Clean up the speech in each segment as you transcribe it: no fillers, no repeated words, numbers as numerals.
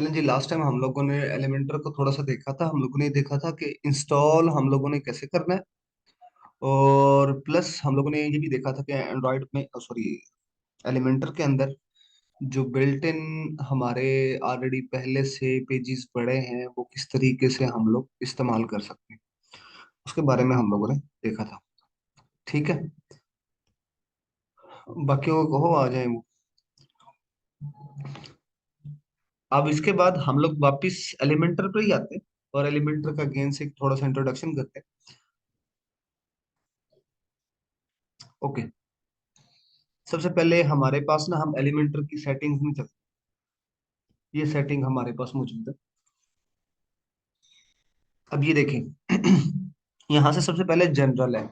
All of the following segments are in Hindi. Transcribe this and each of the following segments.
चलें जी, लास्ट टाइम हम लोगों ने एलिमेंटर को थोड़ा सा देखा था। हम लोगों ने देखा था कि इंस्टॉल हम लोगों ने कैसे करना है, और प्लस हम लोगों ने ये भी देखा था कि एंड्रॉयड में, सॉरी, एलिमेंटर के अंदर जो बिल्ट इन हमारे ऑलरेडी पहले से पेजेस पड़े हैं वो किस तरीके से हम लोग इस्तेमाल कर सकते हैं, उसके बारे में हम लोगों ने देखा था। ठीक है, बाकियों को कहो आ जाए वो। अब इसके बाद हम लोग वापस एलिमेंटर पर ही आते हैं और एलिमेंटर का गेन से थोड़ा सा इंट्रोडक्शन करते हैं। ओके, सबसे पहले हमारे पास ना, हम एलिमेंटर की सेटिंग्स में चलते हैं। ये सेटिंग हमारे पास मौजूद है। अब ये देखें यहाँ से सबसे पहले जनरल है।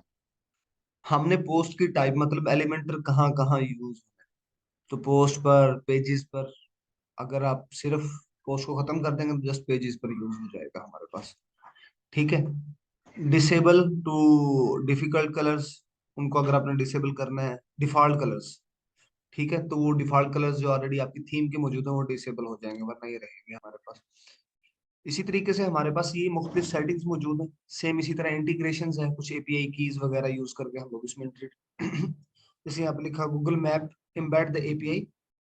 हमने पोस्ट की टाइप, मतलब एलिमेंटर कहाँ कहाँ यूज, तो पोस्ट पर, पेजेस पर। अगर आप सिर्फ पोस्ट को खत्म कर देंगे तो जस्ट पेजेस पर यूज हो जाएगा हमारे पास। ठीक है, डिसेबल टू डिफिकल्ट कलर्स, उनको अगर आपने डिसेबल करना है, डिफॉल्ट कलर्स। ठीक है, तो वो डिफॉल्ट कलर्स जो ऑलरेडी आपकी थीम के मौजूद है वो डिसेबल हो जाएंगे, वरना ये रहेंगे हमारे पास। इसी तरीके से हमारे पास ये मुख्तलिफ सेटिंग्स मौजूद हैं। सेम इसी तरह इंटीग्रेशंस है, कुछ एपीआई कीज वगैरह यूज करके हम लोग इसमें जैसे यहाँ पे लिखा, Google map embed the API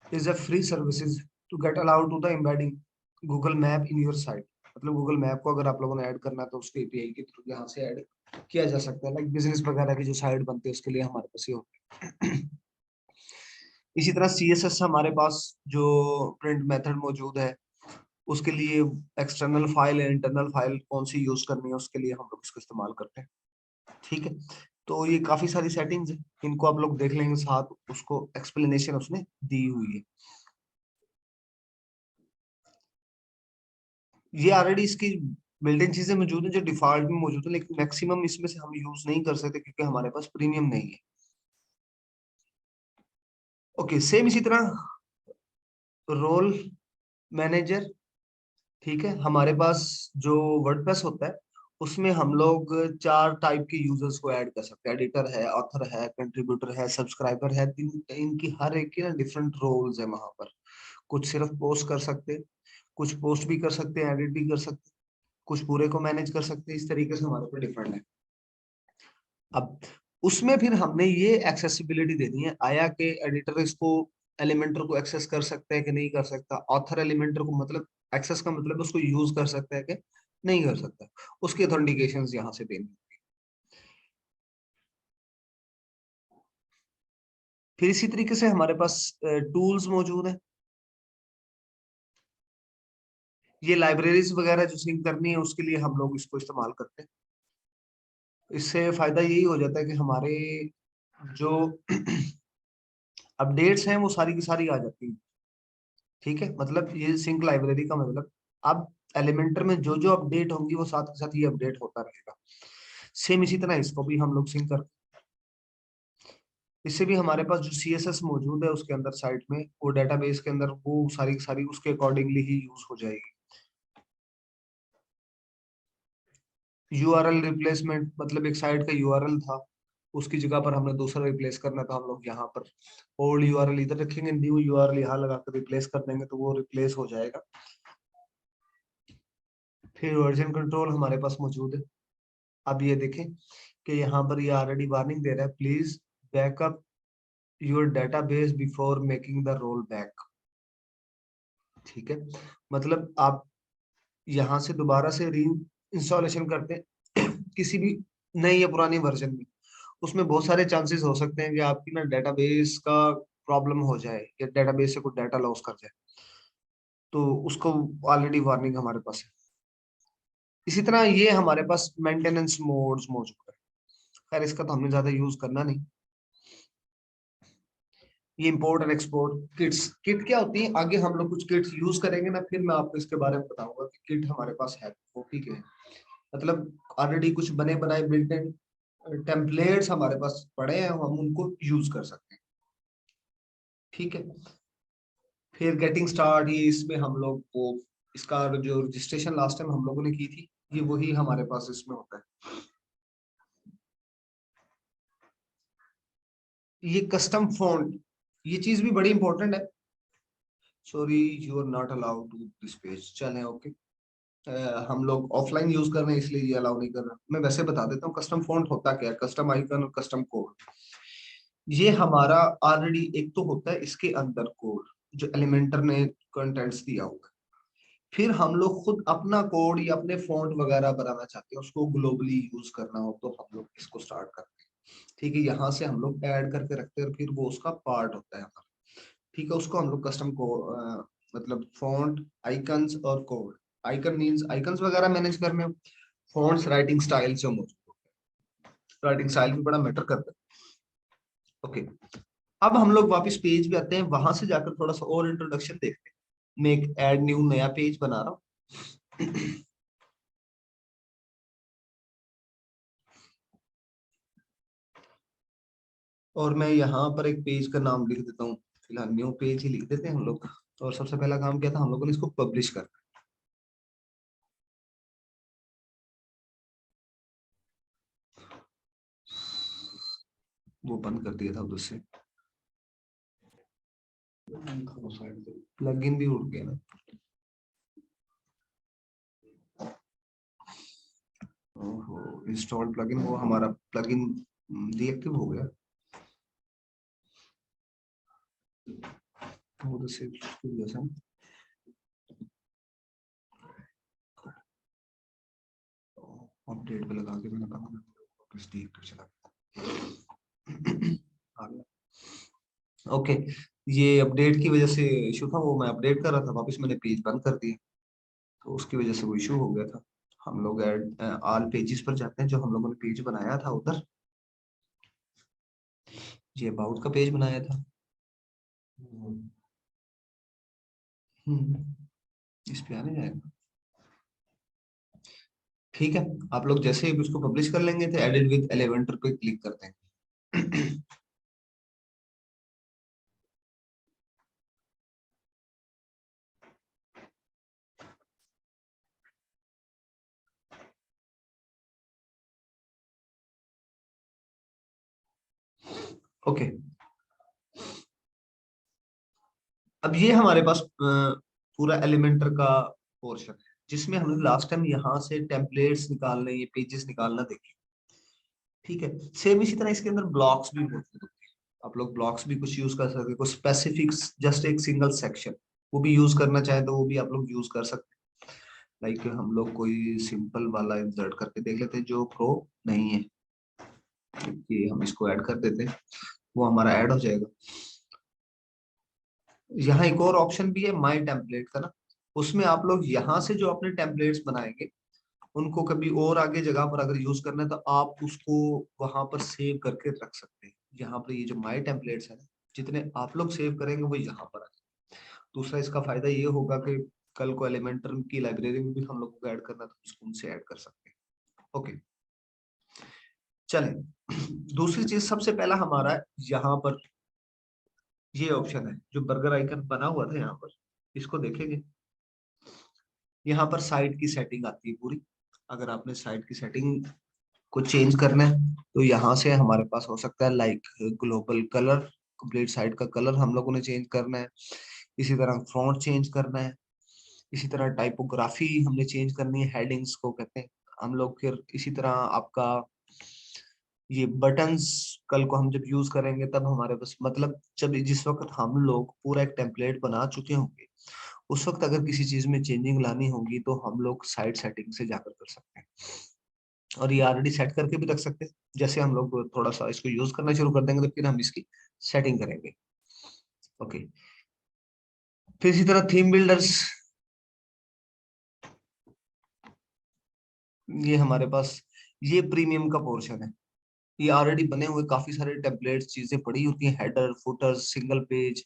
is a free services to get allowed to the embedding Google map in your site. मतलब गूगल मैप को अगर आप लोगों ने ऐड करना है तो उसके एपीआई के थ्रू यहाँ से ऐड किया जा सकता है। लाइक बिजनेस वगैरह की जो साइट बनती है उसके लिए हमारे पास ये होता है। इसी तरह सीएसएस हमारे पास जो प्रिंट मेथड मौजूद है, उसके लिए एक्सटर्नल फाइल या इंटरनल फाइल कौन सी यूज करनी है उसके लिए हम लोग इसको इस्तेमाल करते हैं। ठीक है, तो ये काफी सारी सेटिंग्स है, इनको आप लोग देख लेंगे, साथ उसको एक्सप्लेनेशन उसने दी हुई है। ये ऑलरेडी इसकी बिल्ट इन चीजें मौजूद है जो डिफॉल्ट में मौजूद है, लेकिन मैक्सिमम इसमें से हम यूज नहीं कर सकते क्योंकि हमारे पास प्रीमियम नहीं है। ओके, सेम इसी तरह रोल मैनेजर। ठीक है, हमारे पास जो वर्डप्रेस होता है उसमें हम लोग चार टाइप के यूजर्स को ऐड कर सकते हैं। एडिटर है, ऑथर है, कंट्रीब्यूटर है, सब्सक्राइबर है। इनकी हर एक की ना डिफरेंट रोल्स है वहां पर। कुछ सिर्फ पोस्ट कर सकते हैं, कुछ पोस्ट भी कर सकते हैं, एडिट भी कर सकते हैं, कुछ पूरे को मैनेज कर सकते हैं। इस तरीके से हमारे ऊपर डिफरेंट है। अब उसमें फिर हमने ये एक्सेसिबिलिटी देनी है, आया कि एडिटर इसको, एलिमेंटर को एक्सेस कर सकता है कि नहीं कर सकता। ऑथर एलिमेंटर को मतलब एक्सेस का मतलब उसको यूज कर सकता है कि नहीं कर सकता। उसकी ऑथेंटिकेशन यहाँ से देनी होगी। फिर इसी तरीके से हमारे पास टूल्स मौजूद है। ये लाइब्रेरीज वगैरह जो सिंक करनी है उसके लिए हम लोग इसको इस्तेमाल करते हैं। इससे फायदा यही हो जाता है कि हमारे जो अपडेट्स हैं वो सारी की सारी आ जाती हैं। ठीक है, मतलब ये सिंक लाइब्रेरी का मतलब, अब एलिमेंटर में जो जो अपडेट होंगी वो साथ के साथ ये अपडेट होता रहेगा। सेम इसी तरह इसको भी हम लोग सिंक कर, इससे भी हमारे पास जो सीएसएस मौजूद है उसके अंदर साइट में, वो डेटाबेस के अंदर वो सारी की सारी उसके अकॉर्डिंगली ही यूज हो जाएगी। यूआरएल रिप्लेसमेंट, मतलब एक साइट का यूआरएल था, उसकी जगह पर हमने दूसरा रिप्लेस करना था, हम लोग यहाँ पर ओल्ड यूआरएल इधर रखेंगे, न्यू यूआरएल यहाँ लगा कर रिप्लेस कर देंगे तो वो रिप्लेस हो जाएगा। फिर वर्जन कंट्रोल हमारे पास मौजूद है। अब ये देखें कि यहाँ पर ये ऑलरेडी वार्निंग दे रहा है, please backup your database before making the roll back. ठीक है, मतलब आप यहाँ से दोबारा से री इंस्टॉलेशन करते हैं किसी भी नई या पुरानी वर्जन में, उसमें बहुत सारे चांसेस हो सकते हैं कि आपकी ना डेटाबेस का प्रॉब्लम हो जाए या डेटाबेस से कुछ डाटा लॉस कर जाए, तो उसको ऑलरेडी वार्निंग हमारे पास है। इसी तरह ये हमारे पास मेंटेनेंस मोड्स मौजूद है। खैर इसका तो हमने ज्यादा यूज करना नहीं। ये import and export kits, kit क्या होती है, आगे हम लोग कुछ किट्स यूज करेंगे ना, फिर मैं आपको इसके बारे में बताऊंगा कि किट हमारे पास है वो ठीक है। मतलब ऑलरेडी कुछ बने बनाए बिल्ट इन टेम्पलेट्स हमारे पास पड़े हैं, हम उनको यूज कर सकते हैं। ठीक है, फिर गेटिंग स्टार्ट, ये इसमें हम लोग वो, इसका जो रजिस्ट्रेशन लास्ट टाइम हम लोगों ने की थी, ये वही हमारे पास इसमें होता है। ये कस्टम फॉन्ट, ये चीज भी बड़ी इंपॉर्टेंट है। Sorry you are not allowed to this page. चलें ओके। हम लोग ऑफलाइन यूज कर रहे हैं इसलिए ये अलाउ नहीं कर रहा। मैं वैसे बता देता हूँ कस्टम फॉन्ट होता क्या है, कस्टम आइकन और कस्टम कोड। ये हमारा ऑलरेडी एक तो होता है इसके अंदर कोड जो एलिमेंटर ने कंटेंट्स दिया होगा। फिर हम लोग खुद अपना कोड या अपने फॉन्ट वगैरह बनाना चाहते हैं, उसको ग्लोबली यूज करना हो तो हम लोग इसको स्टार्ट करते हैं। ठीक है, यहाँ से हम लोग ऐड करके रखते हैं और फिर वो उसका पार्ट होता है हमारा। ठीक है, उसको हम लोग कस्टम को मतलब फॉन्ट आइकन्स और कोड। आइकन मींस आइकन्स वगैरह मैनेज करने, फॉन्ट्स राइटिंग स्टाइल जो मौजूद होते हैं, राइटिंग स्टाइल भी बड़ा मैटर करता है। ओके, अब हम लोग वापस पेज पे आते हैं, वहां से जाकर थोड़ा सा और इंट्रोडक्शन देखते हैं। मैं एक ऐड न्यू नया पेज बना रहा हूँ। और मैं यहाँ पर एक पेज का नाम लिख देता हूँ, फिलहाल न्यू पेज ही लिख देते हैं हम लोग। और सबसे पहला काम क्या था, हम लोगों ने इसको पब्लिश करना। वो बंद कर दिया था उधर से, प्लगइन भी उड़ गया ना। ओहो, इंस्टॉल प्लगइन, वो हमारा प्लगइन डीएक्टिव हो गया। वो तो सिर्फ उसकी वजह से अपडेट पे लगा के मैंने कहा ना, वापस डीएक्टिव चला गया। ओके, ये अपडेट की वजह से इशू था, वो मैं अपडेट कर रहा था, वापस मैंने पेज बंद कर दिया, तो उसकी वजह से वो इशू हो गया था। हम लोग ऐड ऑल पेजेस पर जाते हैं, जो हम लोगों ने पेज बनाया था उधर। ये अबाउट का पेज बनाया था। हम्म, इस पे आने जाएगा। ठीक है, आप लोग जैसे ही उसको पब्लिश कर लेंगे तो एडिट विद एलिमेंटर पे क्लिक करते हैं। ओके, अब ये हमारे पास पूरा एलिमेंटर का पोर्शन है, जिसमें हमने लास्ट टाइम यहाँ से टेम्पलेट्स निकालने, ये पेजेस निकालना देखे। ठीक है, सेम इसी तरह इसके अंदर ब्लॉक्स भी मौजूद होते हैं। आप लोग ब्लॉक्स भी कुछ यूज कर सकते हैं, कुछ स्पेसिफिक, जस्ट एक सिंगल सेक्शन, वो भी यूज करना चाहे तो वो भी आप लोग यूज कर सकते हैं। लाइक हम लोग कोई सिंपल वाला इंसर्ट करके देख लेते हैं जो प्रो नहीं है, कि हम इसको ऐड कर देते हैं, वो हमारा ऐड हो जाएगा। यहाँ एक और ऑप्शन भी है माई टेम्पलेट का ना, उसमें आप लोग यहाँ से जो अपने टेम्पलेट्स बनाएंगे उनको कभी और आगे जगह पर अगर यूज करना है तो आप उसको वहां पर सेव करके रख सकते हैं। यहाँ पर ये जो माई टेम्पलेट्स है, जितने आप लोग सेव करेंगे वो यहाँ पर आ जाए। दूसरा इसका फायदा ये होगा कि कल को एलिमेंटर की लाइब्रेरी में भी हम लोग को ऐड करना तो उसको उनसे ऐड कर सकते हैं। ओके, चलें। दूसरी चीज सबसे पहला हमारा यहाँ पर ये ऑप्शन है जो बर्गर आइकन बना हुआ था यहाँ पर, इसको देखेंगे। यहाँ पर साइट की सेटिंग आती है पूरी। अगर आपने साइट की सेटिंग को चेंज करना है तो यहाँ से हमारे पास हो सकता है like global colour, complete site का कलर हम लोगों ने चेंज करना है। इसी तरह फॉन्ट चेंज करना है। इसी तरह टाइपोग्राफी हमने चेंज करनी है, हेडिंग्स को कहते हैं हम लोग। फिर इसी तरह आपका ये बटन्स कल को हम जब यूज करेंगे तब हमारे पास, मतलब जब जिस वक्त हम लोग पूरा एक टेम्पलेट बना चुके होंगे उस वक्त अगर किसी चीज में चेंजिंग लानी होगी तो हम लोग साइट सेटिंग से जाकर कर सकते हैं। और ये ऑलरेडी सेट करके भी रख सकते हैं, जैसे हम लोग थोड़ा सा इसको यूज करना शुरू कर देंगे तो फिर हम इसकी सेटिंग करेंगे। ओके, फिर इसी तरह थीम बिल्डर्स, ये हमारे पास ये प्रीमियम का पोर्शन है। ये ऑलरेडी बने हुए काफी सारे टेम्पलेट्स चीजें पड़ी होती हैं, हेडर फुटर सिंगल पेज,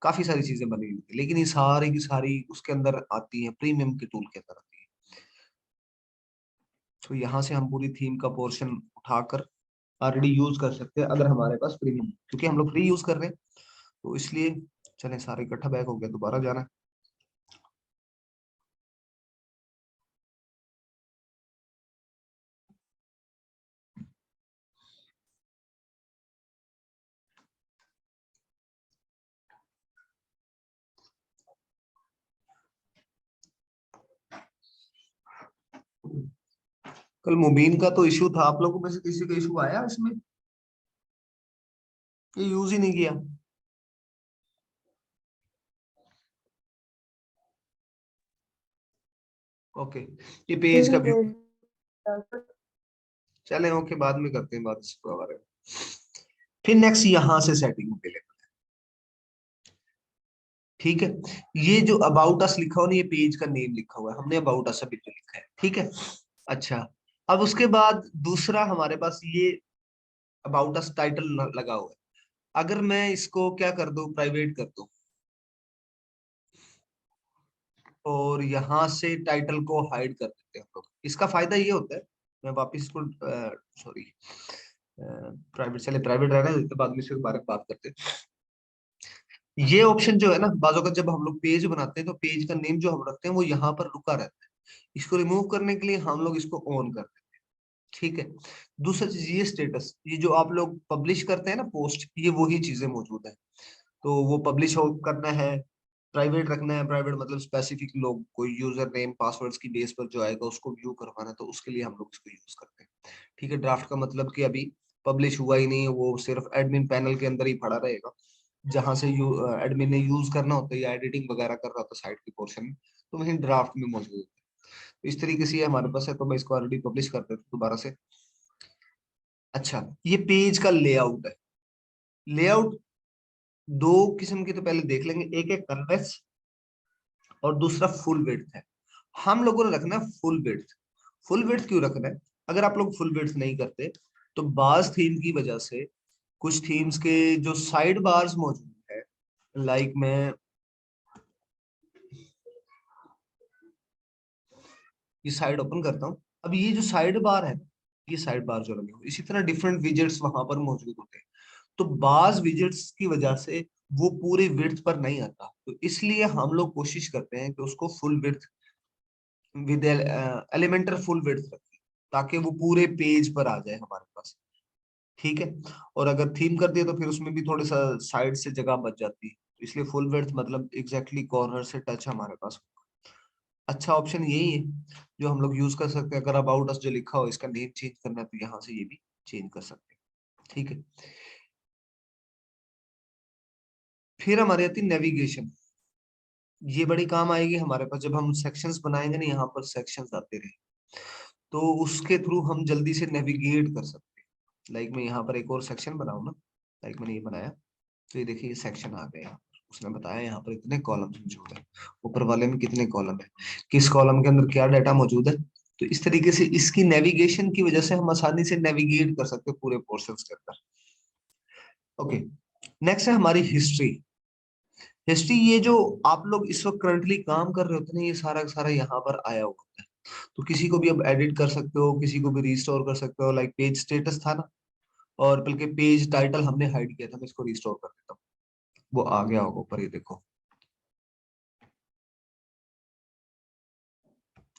काफी सारी चीजें बनी हुई है, लेकिन ये सारी की सारी उसके अंदर आती है, प्रीमियम के टूल के अंदर आती है। तो यहाँ से हम पूरी थीम का पोर्शन उठाकर ऑलरेडी यूज कर सकते हैं अगर हमारे पास प्रीमियम, क्योंकि हम लोग फ्री यूज कर रहे हैं तो इसलिए। चलें, सारे इकट्ठा बैक हो गया, दोबारा जाना है। कल मुबीन का तो इशू था, आप लोगों में से किसी का इशू आया इसमें? ये यूज ही नहीं किया। ओके, ये पेज का व्यू। चले ओके, बाद में करते हैं बात इसके बारे में। फिर नेक्स्ट यहाँ से सेटिंग पे, ठीक है। ये जो अबाउट अस लिखा हुआ ना, ये पेज का नेम लिखा हुआ है, हमने अबाउट अस अभी जो लिखा है, ठीक है। अच्छा, अब उसके बाद दूसरा हमारे पास ये अबाउट अस टाइटल लगा हुआ है। अगर मैं इसको क्या कर दूं, प्राइवेट कर दूं, और यहाँ से टाइटल को हाइड कर देते हैं हम लोग। इसका फायदा ये होता है, मैं वापिस इसको सॉरी प्राइवेट, चले प्राइवेट रहना है, तो बाद में इसके बारे में बात करते हैं। ये ऑप्शन जो है ना, बाजू का जब हम लोग पेज बनाते हैं तो पेज का नेम जो हम रखते हैं वो यहाँ पर रुका रहता है। इसको रिमूव करने के लिए हम लोग इसको ऑन कर देते हैं, ठीक है। दूसरा चीज ये स्टेटस, ये जो आप लोग पब्लिश करते हैं ना पोस्ट, ये वही चीजें मौजूद है। तो वो पब्लिश हो करना है, प्राइवेट रखना है। प्राइवेट मतलब स्पेसिफिक लोग, कोई यूजर नेम पासवर्ड्स की बेस पर जो आएगा उसको व्यू करवाना है, तो उसके लिए हम लोग इसको यूज करते हैं, ठीक है। ड्राफ्ट का मतलब कि अभी पब्लिश हुआ ही नहीं है, वो सिर्फ एडमिन पैनल के अंदर ही पड़ा रहेगा, जहां से एडमिन ने यूज करना होता है या एडिटिंग वगैरह कर रहा होता है साइट के पोर्शन में, तो वही ड्राफ्ट में मौजूद है। तो इस तरीके से ये हमारे पास है, तो मैं इसको ऑलरेडी पब्लिश कर देता हूँ दोबारा से। अच्छा, ये पेज का लेआउट है। लेआउट दो किस्म की तो पहले देख लेंगे, एक है कन्वेक्स और दूसरा फुल विड्थ है। हम लोगों ने रखना है फुल विड्थ। फुल विड्थ क्यों रखना है? अगर आप लोग फुल विड्थ नहीं करते तो बाज थीम की वजह से कुछ थीम्स के जो साइड बार्स मौजूद है, लाइक मैं ये साइड ओपन करता हूँ, अब ये जो साइड बार है, ये साइड बार जो लगे हुए, इसी तरह डिफरेंट विजेट्स वहां पर मौजूद होते हैं। तो बाज विजेट्स की वजह से वो पूरे विड्थ पर नहीं आता, तो इसलिए हम लोग कोशिश करते हैं कि उसको full width with Elementor full width रखें, ताकि वो पूरे पेज पर आ जाए हमारे पास, ठीक है। और अगर थीम कर दिया तो फिर उसमें भी थोड़ा सा साइड से जगह बच जाती है, तो इसलिए फुल विड्थ मतलब एग्जैक्टली कॉर्नर से टच हमारे पास। अच्छा ऑप्शन यही है जो हम लोग यूज कर सकते हैं। अगर अबाउट अस जो लिखा हो इसका नेम चेंज करना है, तो यहाँ से ये भी चेंज कर सकते हैं, ठीक है। फिर हमारी आती है नेविगेशन। ये बड़ी काम आएगी हमारे पास जब हम सेक्शंस बनाएंगे ना, यहाँ पर सेक्शंस आते रहे, तो उसके थ्रू हम जल्दी से नेविगेट कर सकते हैं। लाइक मैं यहाँ पर एक और सेक्शन बनाऊँ ना, लाइक मैंने ये बनाया, तो ये देखिए ये सेक्शन आ गया। उसने बताया यहाँ पर इतने कॉलम्स मौजूद है, ऊपर वाले में कितने कॉलम है, किस कॉलम के अंदर क्या डाटा मौजूद है। तो इस तरीके से इसकी नेविगेशन की वजह से हम आसानी से नेविगेट कर सकते हैं पूरे पोर्शंस के अंदर। ओके, नेक्स्ट है हमारी हिस्ट्री। हिस्ट्री, ये जो आप लोग इस वक्त करंटली काम कर रहे होते हैं, ये सारा का सारा यहाँ पर आया हुआ है। तो किसी को भी अब एडिट कर सकते हो, किसी को भी रिस्टोर कर सकते हो। लाइक पेज स्टेटस था ना, और बल्कि पेज टाइटल हमने हाइड किया था, मैं इसको रिस्टोर कर देता हूँ, वो आ गया होगा ऊपर, ये देखो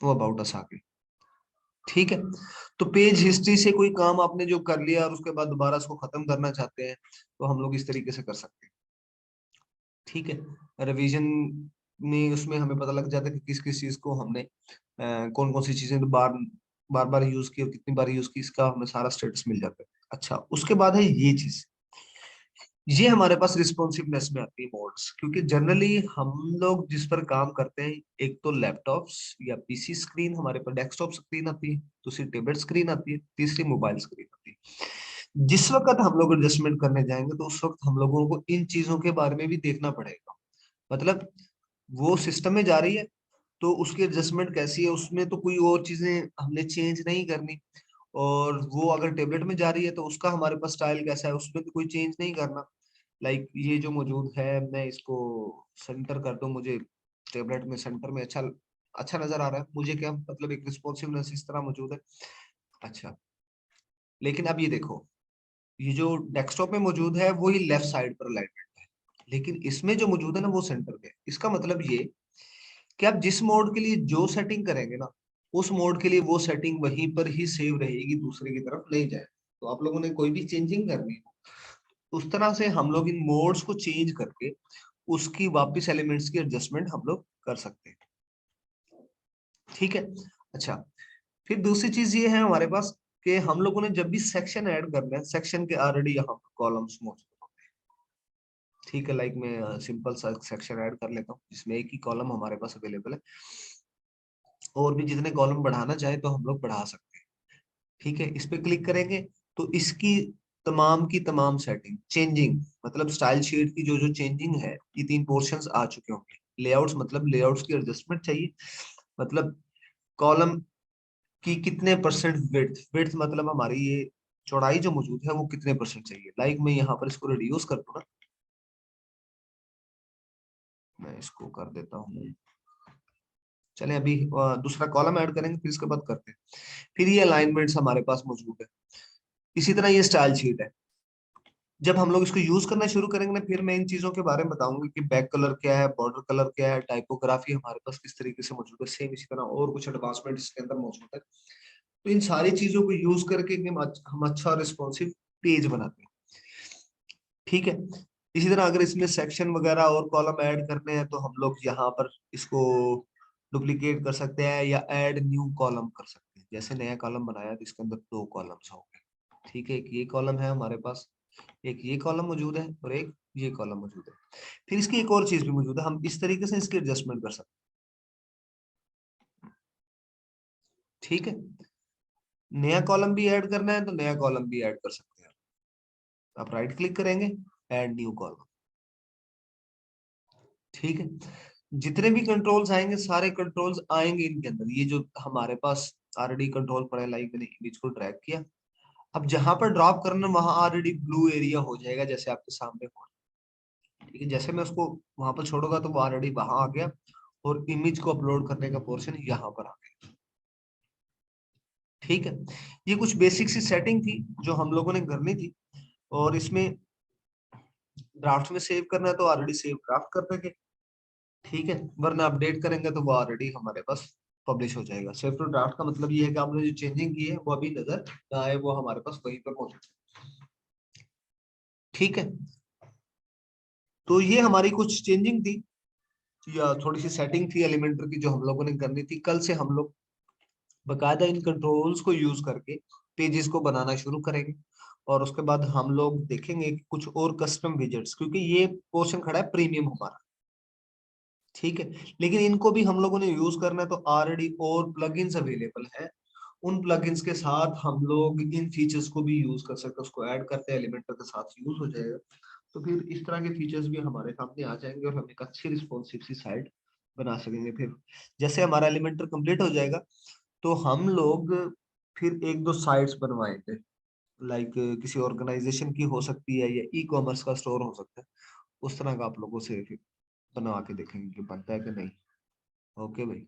वो अबाउट अस आ गई, ठीक है। तो पेज हिस्ट्री से कोई काम आपने जो कर लिया और उसके बाद दोबारा उसको खत्म करना चाहते हैं, तो हम लोग इस तरीके से कर सकते हैं, ठीक है। रिवीजन में उसमें हमें पता लग जाता है कि किस किस चीज को हमने कौन कौन सी चीजें तो बार बार बार यूज की और कितनी बार यूज की, इसका हमें सारा स्टेटस मिल जाता है। अच्छा, उसके बाद है ये चीज, ये हमारे पास रिस्पॉन्सिवनेस में आती है मोड्स, क्योंकि जनरली हम लोग जिस पर काम करते हैं, एक तो लैपटॉप्स या पीसी स्क्रीन, हमारे पास डेस्कटॉप स्क्रीन आती है, दूसरी टेबलेट स्क्रीन आती है, तीसरी मोबाइल स्क्रीन आती है। जिस वक्त हम लोग एडजस्टमेंट करने जाएंगे तो उस वक्त हम लोगों को इन चीजों के बारे में भी देखना पड़ेगा। मतलब वो सिस्टम में जा रही है तो उसकी एडजस्टमेंट कैसी है, उसमें तो कोई और चीजें हमने चेंज नहीं करनी। और वो अगर टेबलेट में जा रही है तो उसका हमारे पास स्टाइल कैसा है, उसमें तो कोई चेंज नहीं करना। लाइक ये जो मौजूद है, मैं इसको सेंटर कर दूं, मुझे टेबलेट में सेंटर में अच्छा अच्छा नजर आ रहा है, मुझे क्या मतलब एक रिस्पॉन्सिवनेस इस तरह मौजूद है। अच्छा, लेकिन अब ये देखो, ये जो डेस्कटॉप में मौजूद है वही लेफ्ट साइड पर अलाइनमेंट है, लेकिन इसमें जो मौजूद है ना वो सेंटर पे है। इसका मतलब ये कि आप जिस मोड के लिए जो सेटिंग करेंगे ना, उस मोड के लिए वो सेटिंग वहीं पर ही सेव रहेगी, दूसरे की तरफ नहीं जाए। तो आप लोगों ने कोई भी चेंजिंग करनी हो, उस तरह से हम लोग इन मोड्स को चेंज करके उसकी वापस एलिमेंट्स की एडजस्टमेंट हम लोग कर सकते हैं, ठीक है। अच्छा, फिर दूसरी चीज ये है हमारे पास कि हम लोगों ने जब भी सेक्शन ऐड करना है, सेक्शन के ऑलरेडी यहाँ पर कॉलम्स मौजूद होते हैं। ठीक है, लाइक मैं सिंपल सा सेक्शन ऐड कर लेता हूँ जिसमें एक ही कॉलम हमारे पास अवेलेबल है, और भी जितने कॉलम बढ़ाना चाहे तो हम लोग बढ़ा सकते हैं। ठीक है, इस पे क्लिक करेंगे तो इसकी तमाम की तमाम सेटिंग चेंजिंग, मतलब स्टाइल शीट की जो जो चेंजिंग है, ये 3 पोर्शंस आ चुके होंगे। लेआउट्स मतलब लेआउट्स की एडजस्टमेंट चाहिए, मतलब कॉलम की कितने परसेंट विड्थ, विड्थ मतलब हमारी ये चौड़ाई जो मौजूद है वो कितने परसेंट चाहिए। लाइक मैं यहाँ पर इसको रिड्यूस कर दूंगा, मैं इसको कर देता हूँ। चले अभी दूसरा कॉलम ऐड करेंगे, फिर इसके बाद करते हैं। फिर ये अलाइनमेंट्स हमारे पास मौजूद है। इसी तरह ये स्टाइल शीट है। जब हम लोग इसको यूज करना शुरू करेंगे ना, फिर मैं इन चीजों के बारे में बताऊंगी कि बैक कलर क्या है, बॉर्डर कलर क्या है, टाइपोग्राफी हमारे पास किस तरीके से मौजूद है। सेम इसी तरह और कुछ एडवांसमेंट इसके अंदर मौजूद है। तो इन सारी चीजों को यूज करके हम अच्छा रिस्पॉन्सिव पेज बनाते हैं। ठीक है, इसी तरह अगर इसमें सेक्शन वगैरह और कॉलम ऐड करने हैं तो हम लोग यहाँ पर इसको डुप्लीकेट कर सकते हैं या ऐड न्यू कॉलम कर सकते हैं। जैसे नया कॉलम बनाया तो इसके अंदर 2 कॉलम्स होंगे। ठीक है, एक ये कॉलम है हमारे पास, एक ये कॉलम मौजूद है और एक ये कॉलम मौजूद है। फिर इसकी एक और चीज भी मौजूद है, हम इस तरीके से इसकी एडजस्टमेंट कर सकते हैं। ठीक है, नया कॉलम भी ऐड करना है तो नया कॉलम भी ऐड कर सकते हैं। आप राइट क्लिक करेंगे, ऐड न्यू कॉलम। ठीक है, जितने भी कंट्रोल्स आएंगे सारे कंट्रोल्स आएंगे इनके अंदर। ये जो हमारे पास ऑलरेडी कंट्रोल पड़े, लाइक मैंने इमेज को ड्रैग किया, अब जहां पर ड्रॉप करना वहां ऑलरेडी ब्लू एरिया हो जाएगा जैसे आपके सामने हो। ठीक है, जैसे मैं उसको वहां पर छोड़ूंगा तो वो ऑलरेडी वहां आ गया, और इमेज को अपलोड करने का पोर्शन यहाँ पर आ गया। ठीक है, ये कुछ बेसिक सी सेटिंग थी जो हम लोगों ने करनी थी। और इसमें ड्राफ्ट में सेव करना है तो ऑलरेडी सेव ड्राफ्ट कर देंगे। ठीक है, वरना अपडेट करेंगे तो वो ऑलरेडी हमारे पास पब्लिश हो जाएगा। सेव टू ड्राफ्ट का मतलब ये है कि आपने जो चेंजिंग की है वो अभी नजर ना आए, वो हमारे पास वहीं पर मौजूद है। ठीक है, तो ये हमारी कुछ चेंजिंग थी या थोड़ी सी सेटिंग थी एलिमेंटर की जो हम लोगों ने करनी थी। कल से हम लोग बकायदा इन कंट्रोल्स को यूज करके पेजेस को बनाना शुरू करेंगे, और उसके बाद हम लोग देखेंगे कि कुछ और कस्टम विजेट्स, क्योंकि ये पोर्शन खड़ा है प्रीमियम हमारा। ठीक है, लेकिन इनको भी हम लोगों ने यूज करना है तो ऑलरेडी और प्लगइन्स अवेलेबल है। उन प्लगइन्स के साथ हम लोग इन फीचर्स को भी यूज कर सकते हैं, उसको ऐड करते हैं, एलिमेंटर के साथ यूज हो जाएगा। तो फिर इस तरह के फीचर्स भी हमारे सामने आ जाएंगे और हम एक अच्छी रिस्पॉन्सिव सी साइट बना सकेंगे। फिर जैसे हमारा एलिमेंटर कंप्लीट हो जाएगा तो हम लोग फिर एक दो साइट्स बनवाएंगे, लाइक किसी ऑर्गेनाइजेशन की हो सकती है या ई कॉमर्स का स्टोर हो सकता है। उस तरह का आप लोगों से फिर बनवा के देखेंगे कि बनता है कि नहीं। ओके भाई।